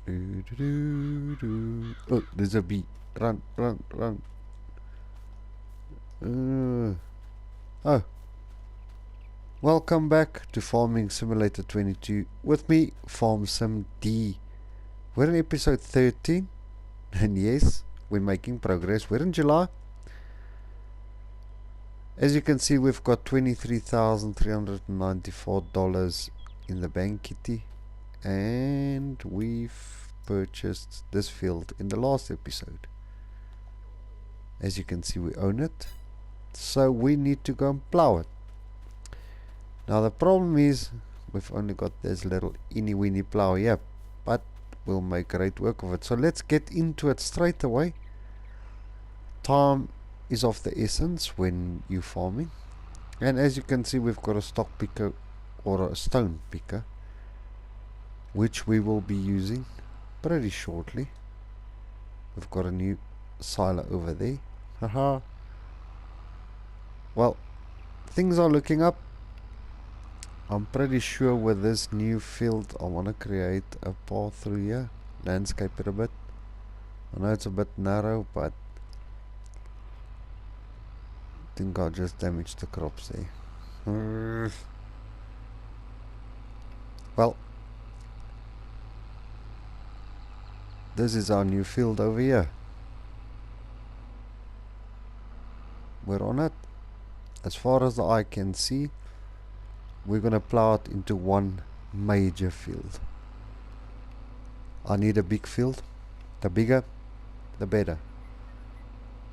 Oh, there's a bee. Run, run, run. Oh, welcome back to Farming Simulator 22 with me, Farm Sim D. We're in episode 13, and yes, we're making progress. We're in July. As you can see, we've got $23,394 in the bank kitty, and we've purchased this field in the last episode. As you can see, we own it, so we need to go and plow it. Now the problem is we've only got this little inny weeny plow here, but we'll make great work of it. So let's get into it straight away. Time is of the essence when you're farming, and as you can see, we've got a stock picker or a stone picker, which we will be using pretty shortly. We've got a new silo over there. Haha. Well, things are looking up. I'm pretty sure with this new field I want to create a path through here, landscape it a bit. I know it's a bit narrow, but I think I'll just damage the crops there. Well, this is our new field over here. We're on it. As far as the eye can see, we're gonna plow it into one major field. I need a big field. The bigger, the better.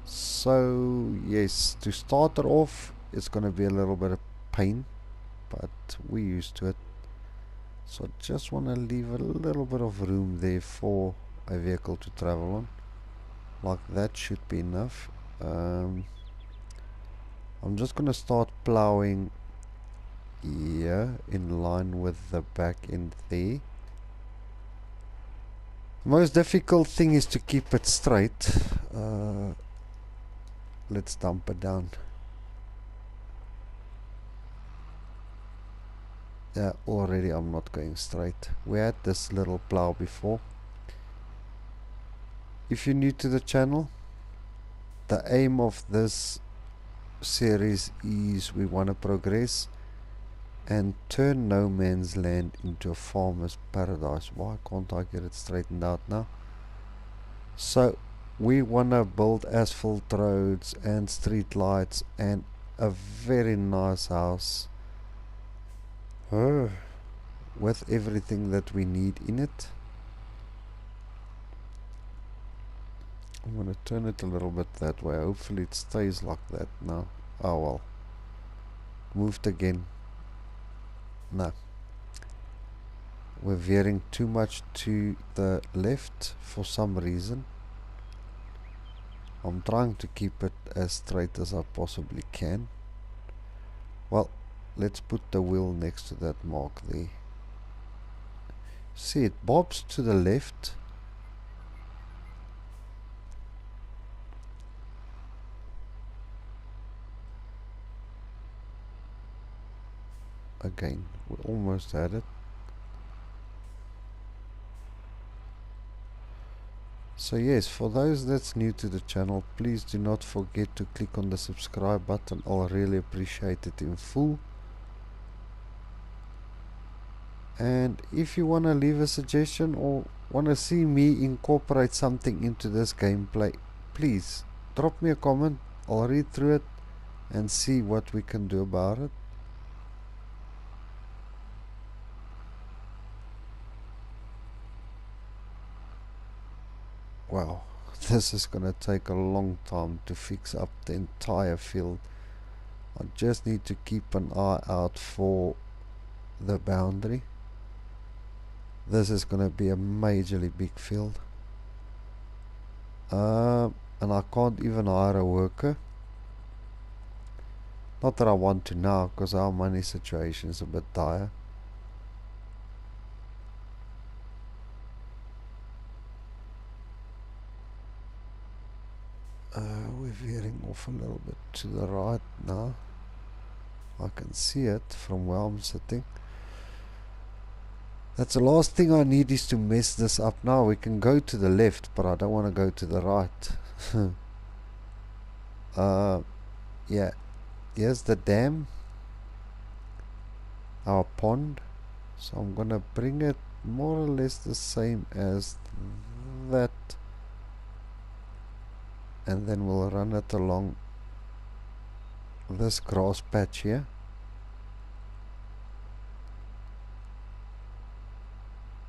So yes, to start it off, it's gonna be a little bit of pain, but we're used to it. So I just want to leave a little bit of room there for a vehicle to travel on. Like that should be enough. I'm just gonna start plowing here in line with the back end there. The most difficult thing is to keep it straight. Let's dump it down. Yeah, already I'm not going straight. We had this little plow before. If you're new to the channel, the aim of this series is we want to progress and turn no man's land into a farmer's paradise. Why can't I get it straightened out now? So we want to build asphalt roads and street lights and a very nice house with everything that we need in it. I'm going to turn it a little bit that way. Hopefully it stays like that now. Oh well. Moved again. No. We're veering too much to the left for some reason. I'm trying to keep it as straight as I possibly can. Well, let's put the wheel next to that mark there. See, it bobs to the left. Again, we almost had it. So yes, for those that's new to the channel, please do not forget to click on the subscribe button. I'll really appreciate it in full. And if you want to leave a suggestion or want to see me incorporate something into this gameplay, please drop me a comment. I'll read through it and see what we can do about it. Wow, this is gonna take a long time to fix up the entire field. I just need to keep an eye out for the boundary. This is gonna be a majorly big field. And I can't even hire a worker. Not that I want to now, because our money situation is a bit dire. We're veering off a little bit to the right now. I can see it from where I'm sitting. That's the last thing I need is to mess this up now. We can go to the left, but I don't want to go to the right. Yeah, here's the dam, our pond. So I'm gonna bring it more or less the same as that, and then we'll run it along this grass patch here.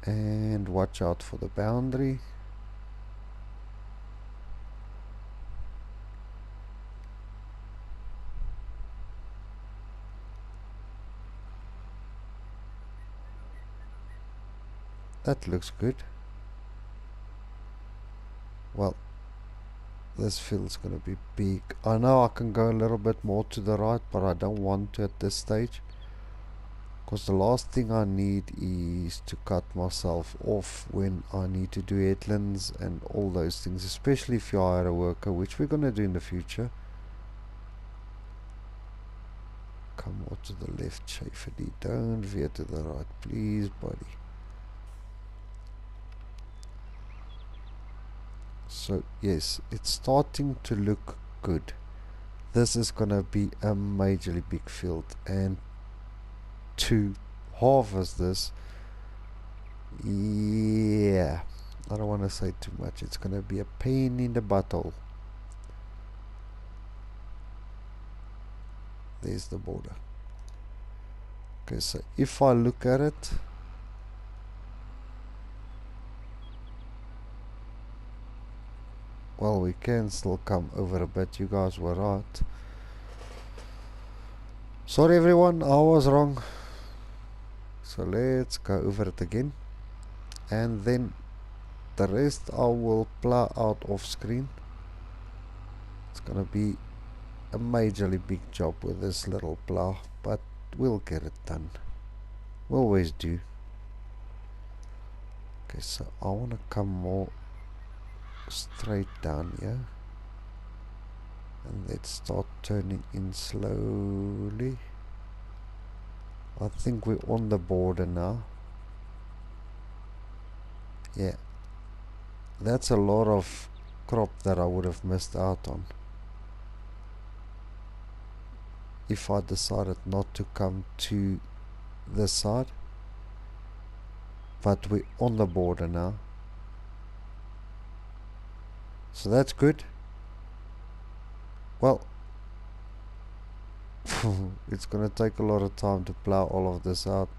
And watch out for the boundary. That looks good. Well, this field's gonna be big. I know I can go a little bit more to the right, but I don't want to at this stage, because the last thing I need is to cut myself off when I need to do headlands and all those things, especially if you hire a worker, which we're gonna do in the future. Come more to the left, Shafady. Don't veer to the right, please, buddy. So yes, it's starting to look good. This is gonna be a majorly big field, and to harvest this, yeah, I don't want to say too much, it's gonna be a pain in the butthole. There's the border. Okay, so if I look at it, well, we can still come over a bit. You guys were right. Sorry everyone, I was wrong. So let's go over it again, and then the rest I will plow out off screen. It's gonna be a majorly big job with this little plow, but we'll get it done. We always do. Okay, so I want to come more straight down here, and let's start turning in slowly. I think we're on the border now. Yeah, that's a lot of crop that I would have missed out on if I decided not to come to this side. But we're on the border now, so that's good. Well, it's gonna take a lot of time to plow all of this out.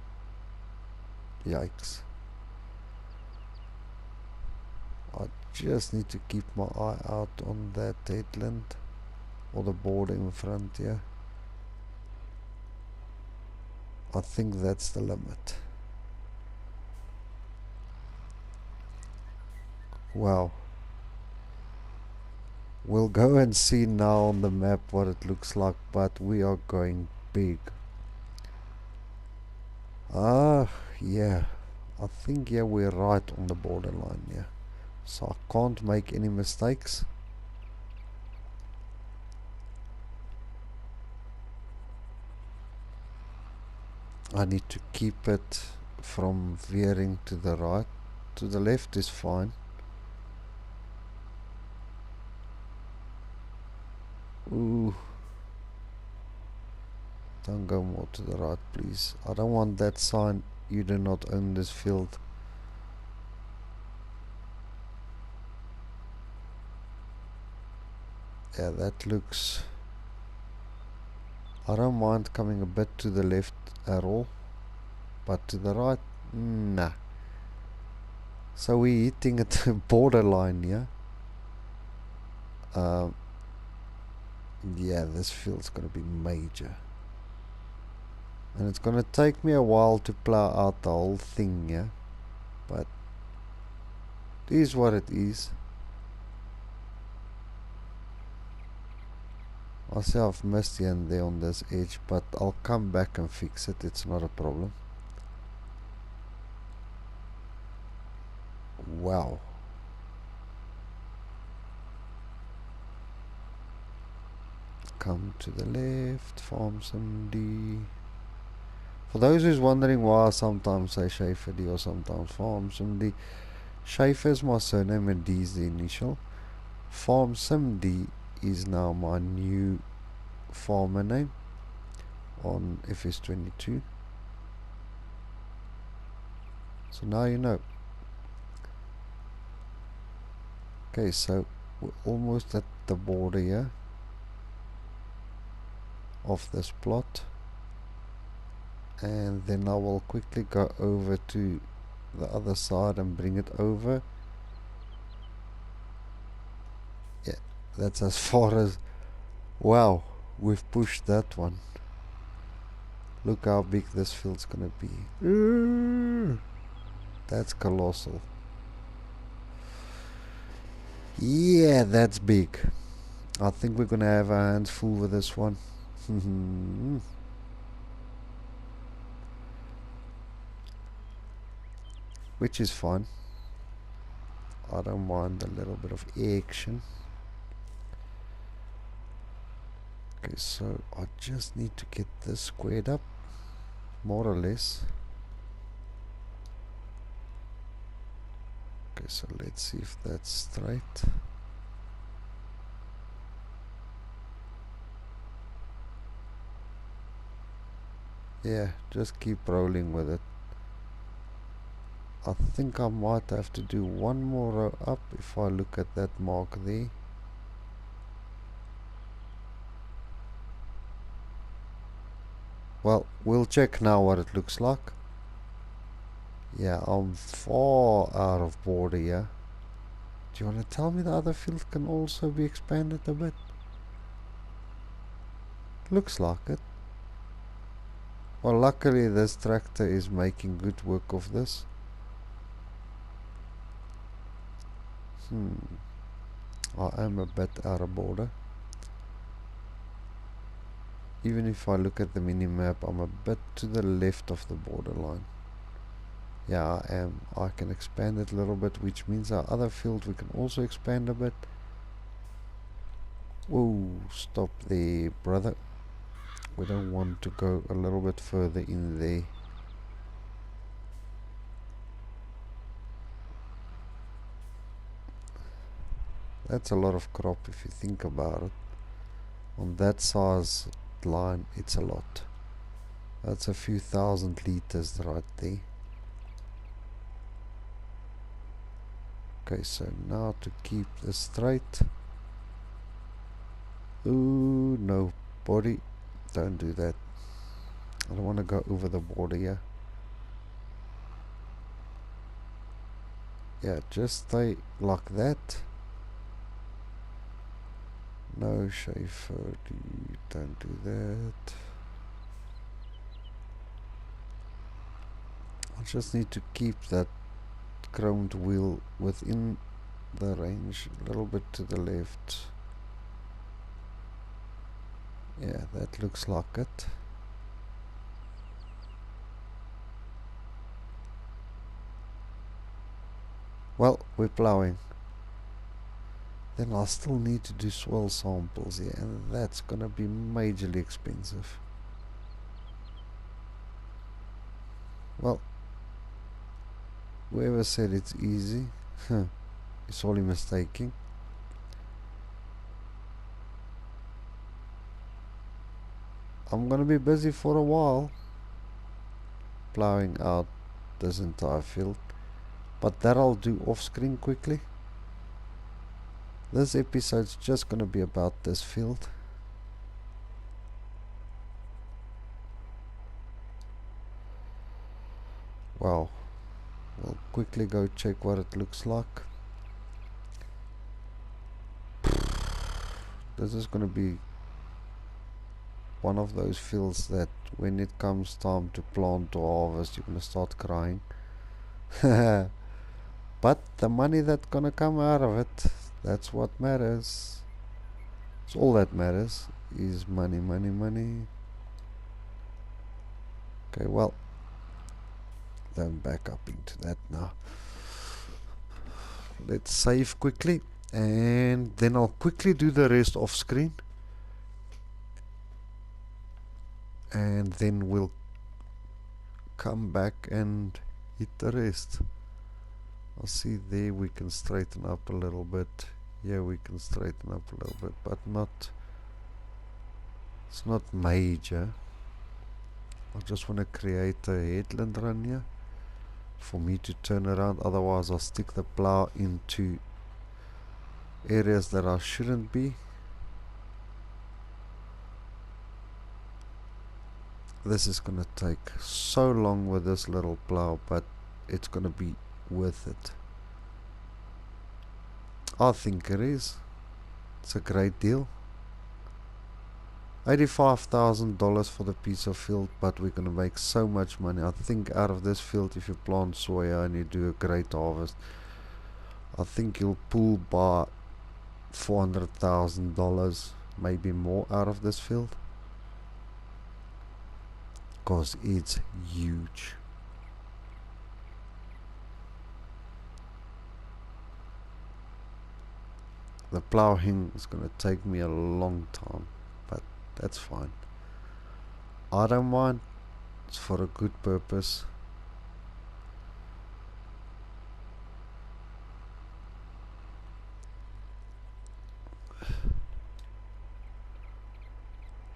Yikes. I just need to keep my eye out on that headland or the border in front here. I think that's the limit. Wow. We'll go and see now on the map what it looks like, but we are going big. Yeah, I think yeah, we're right on the borderline, yeah. So I can't make any mistakes. I need to keep it from veering to the right. To the left is fine. Ooh. Don't go more to the right, please. I don't want that sign, you do not own this field. Yeah, that looks... I don't mind coming a bit to the left at all, but to the right, nah. So we're hitting at the borderline, yeah? Yeah, this field's gonna be major. And it's gonna take me a while to plow out the whole thing, yeah? But it is what it is. I see I've missed here and there on this edge, but I'll come back and fix it, it's not a problem. Wow. Come to the left, farm some D. For those who's wondering why I sometimes say Schaefer D or sometimes Farm Sim D, Schaefer is my surname and D is the initial. Farm Sim D is now my new farmer name on FS22. So now you know. Okay, so we're almost at the border here of this plot, and then I will quickly go over to the other side and bring it over. Yeah, that's as far as... Wow, we've pushed that one. Look how big this field's gonna be. That's colossal. Yeah, that's big. I think we're gonna have our hands full with this one. Which is fun. I don't mind a little bit of action. Okay, so I just need to get this squared up, more or less. Okay, so let's see if that's straight. Yeah, just keep rolling with it. I think I might have to do one more row up if I look at that mark there. Well, we'll check now what it looks like. Yeah, I'm far out of border here. Do you want to tell me the other field can also be expanded a bit? Looks like it. Well, luckily this tractor is making good work of this. I am a bit out of border. Even if I look at the mini-map, I'm a bit to the left of the borderline. Yeah, I am. I can expand it a little bit, which means our other field we can also expand a bit. Whoa, stop there, brother. We don't want to go a little bit further in there. That's a lot of crop if you think about it. On that size line, it's a lot. That's a few thousand liters right there. Okay, so now to keep this straight. Ooh, no, body, don't do that. I don't want to go over the border here. Yeah, just stay like that. No, Schaefer, don't do that. I just need to keep that chromed wheel within the range, a little bit to the left. Yeah, that looks like it. Well, we're plowing. Then I'll still need to do swell samples here, and that's gonna be majorly expensive. Well, whoever said it's easy, is sorely mistaken. I'm gonna be busy for a while plowing out this entire field, but that I'll do off screen quickly. This episode's just gonna be about this field. Wow, we'll quickly go check what it looks like. This is gonna be one of those fields that when it comes time to plant or harvest, you're gonna start crying. But the money that's gonna come out of it, that's what matters. It's all that matters is money, money, money. Okay, well, don't back up into that now. Let's save quickly, and then I'll quickly do the rest off screen, and then we'll come back and hit the rest. I'll see there we can straighten up a little bit. Here we can straighten up a little bit, but it's not major. I just want to create a headland run here for me to turn around, otherwise I'll stick the plow into areas that I shouldn't be. This is gonna take so long with this little plow, but it's gonna be worth it. I think it is. It's a great deal. $85,000 for the piece of field, but we're gonna make so much money. I think out of this field, if you plant soya and you do a great harvest, I think you'll pull by $400,000, maybe more, out of this field, because it's huge. The plowing is gonna take me a long time, but that's fine. I don't mind. It's for a good purpose.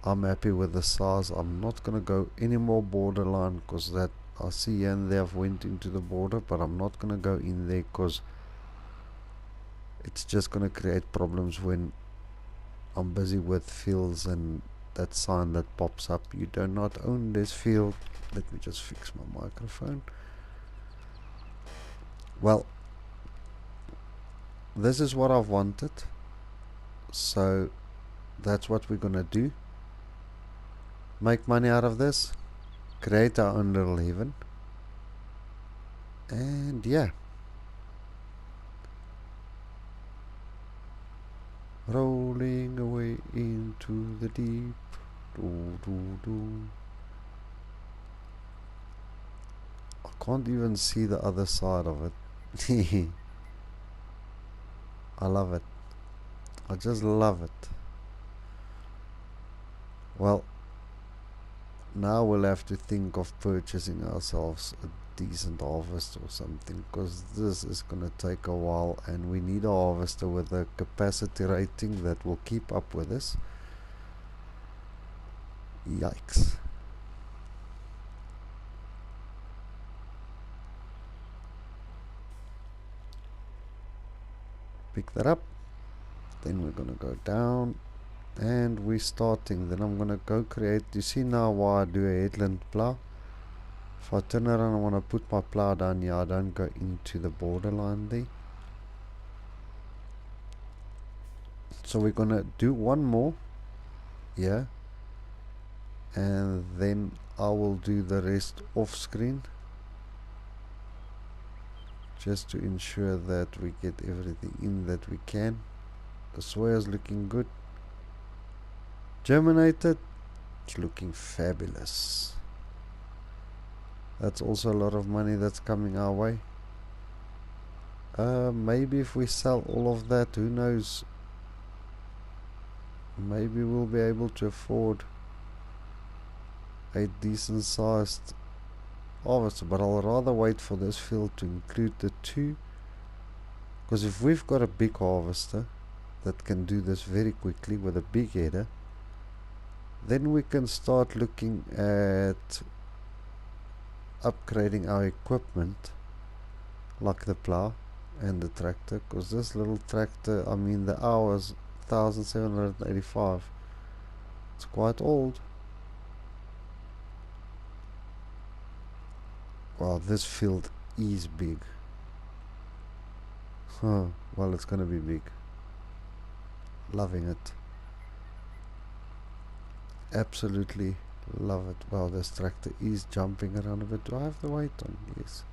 I'm happy with the size. I'm not gonna go any more borderline, because that I see here and there I've went into the border, but I'm not gonna go in there because it's just gonna create problems when I'm busy with fields and that sign that pops up, you do not own this field. Let me just fix my microphone. Well, this is what I've wanted, so that's what we're gonna do. Make money out of this, create our own little haven, and yeah, rolling away into the deep. Do, do, do. I can't even see the other side of it. I love it. I just love it. Well, now we'll have to think of purchasing ourselves a decent harvester or something, because this is gonna take a while, and we need a harvester with a capacity rating that will keep up with us. Yikes. Pick that up, then we're gonna go down, and we're starting. Then I'm gonna go create, you see now why I do a headland plow. If I turn around and want to put my plow down here, I don't go into the borderline there. So we're gonna do one more here, and then I will do the rest off screen, just to ensure that we get everything in that we can. The soya is looking good, germinated, it's looking fabulous. That's also a lot of money that's coming our way. Maybe if we sell all of that, who knows, maybe we'll be able to afford a decent sized harvester, but I'll rather wait for this field to include the two, because if we've got a big harvester that can do this very quickly with a big header, then we can start looking at upgrading our equipment, like the plow and the tractor, because this little tractor, I mean the hours 1785, it's quite old. Wow, this field is big. Well, it's gonna be big. Loving it. Absolutely love it. Wow, this tractor is jumping around a bit. Do I have the weight on? Yes.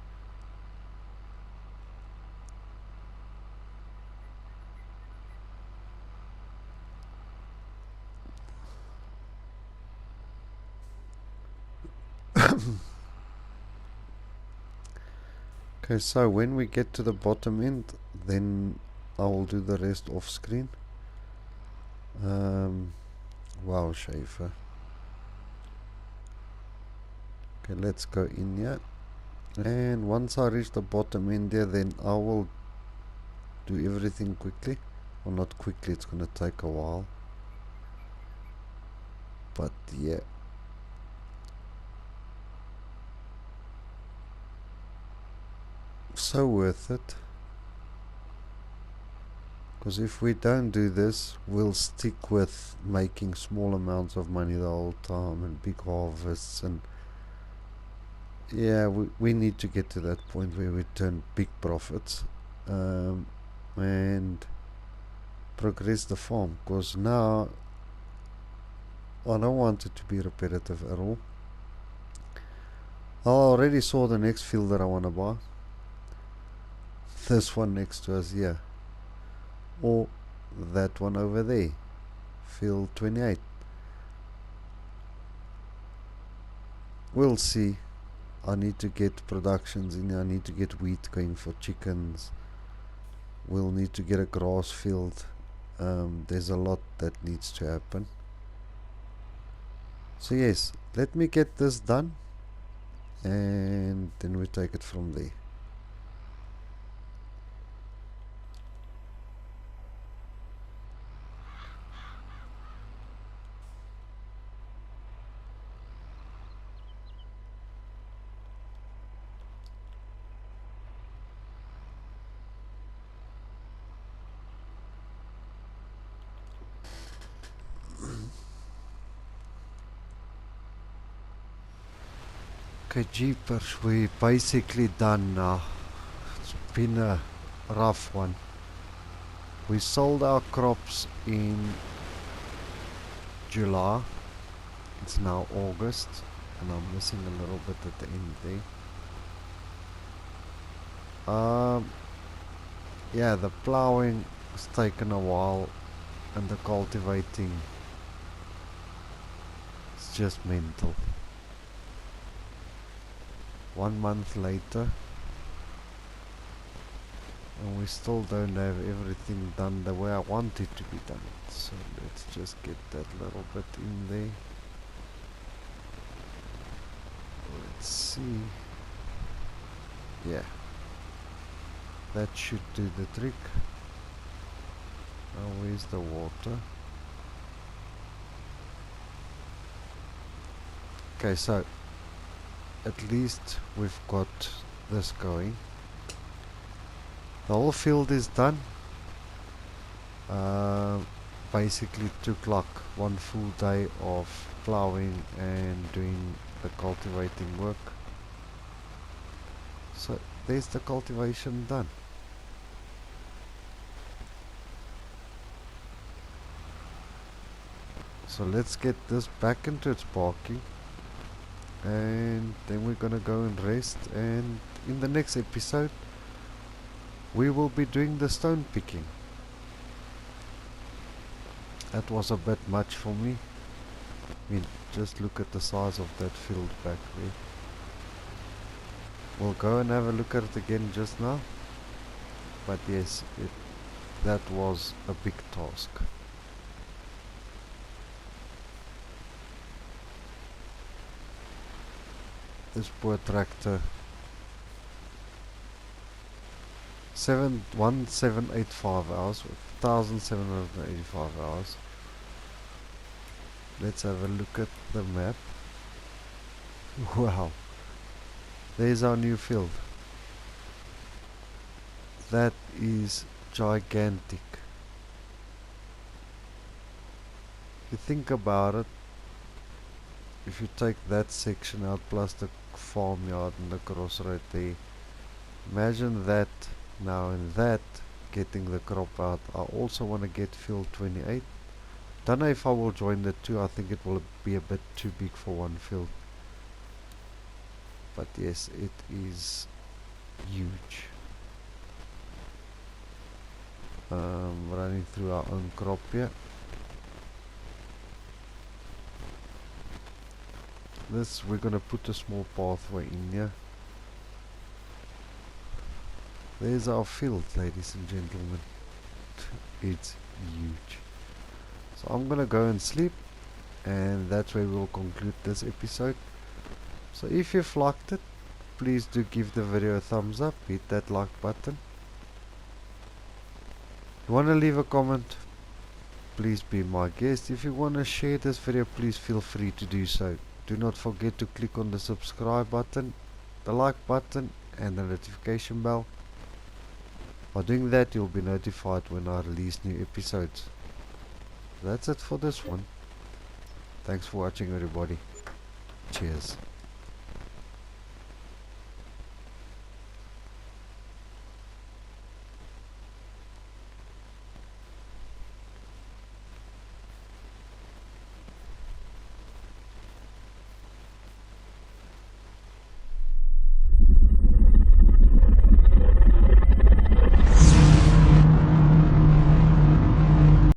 Okay, so when we get to the bottom end, then I will do the rest off screen. Wow, Schaefer. Okay, let's go in here. And once I reach the bottom end there, then I will do everything quickly. Well, not quickly, it's gonna take a while. But yeah. So worth it. Because if we don't do this, we'll stick with making small amounts of money the whole time and big harvests, and yeah, we need to get to that point where we turn big profits, and progress the farm, because now I don't want it to be repetitive at all. I already saw the next field that I want to buy. This one next to us here, or that one over there, field 28. We'll see. I need to get productions in. I need to get wheat going for chickens. We'll need to get a grass field. There's a lot that needs to happen. So yes, let me get this done, and then we take it from there. Okay, jeepers, we basically done now. It's been a rough one. We sold our crops in July. It's now August, and I'm missing a little bit at the end there. Yeah, the plowing has taken a while, and the cultivating is just mental. 1 month later, and we still don't have everything done the way I want it to be done. So let's just get that little bit in there. Let's see. Yeah, that should do the trick. Now where's the water? Okay, so at least we've got this going. The whole field is done. Basically took like 1 full day of plowing and doing the cultivating work. So there's the cultivation done. So let's get this back into its parking, and then we're gonna go and rest, and in the next episode we will be doing the stone picking. That was a bit much for me. I mean, just look at the size of that field back there. We'll go and have a look at it again just now. But yes, that was a big task. This poor tractor. 1785 hours, 1785 hours. Let's have a look at the map. Wow, there's our new field. That is gigantic. If you think about it, if you take that section out plus the farmyard and the crossroad there, imagine that now, and that getting the crop out. I also want to get field 28. Don't know if I will join the two. I think it will be a bit too big for one field, but yes, it is huge. Running through our own crop here. This, we're gonna put a small pathway in here. There's our field, ladies and gentlemen. It's huge. So I'm gonna go and sleep, and that's where we'll conclude this episode. So if you've liked it, please do give the video a thumbs up, hit that like button. If you want to leave a comment, please be my guest. If you want to share this video, please feel free to do so. Do not forget to click on the subscribe button, the like button and the notification bell. By doing that, you'll be notified when I release new episodes. That's it for this one. Thanks for watching, everybody. Cheers.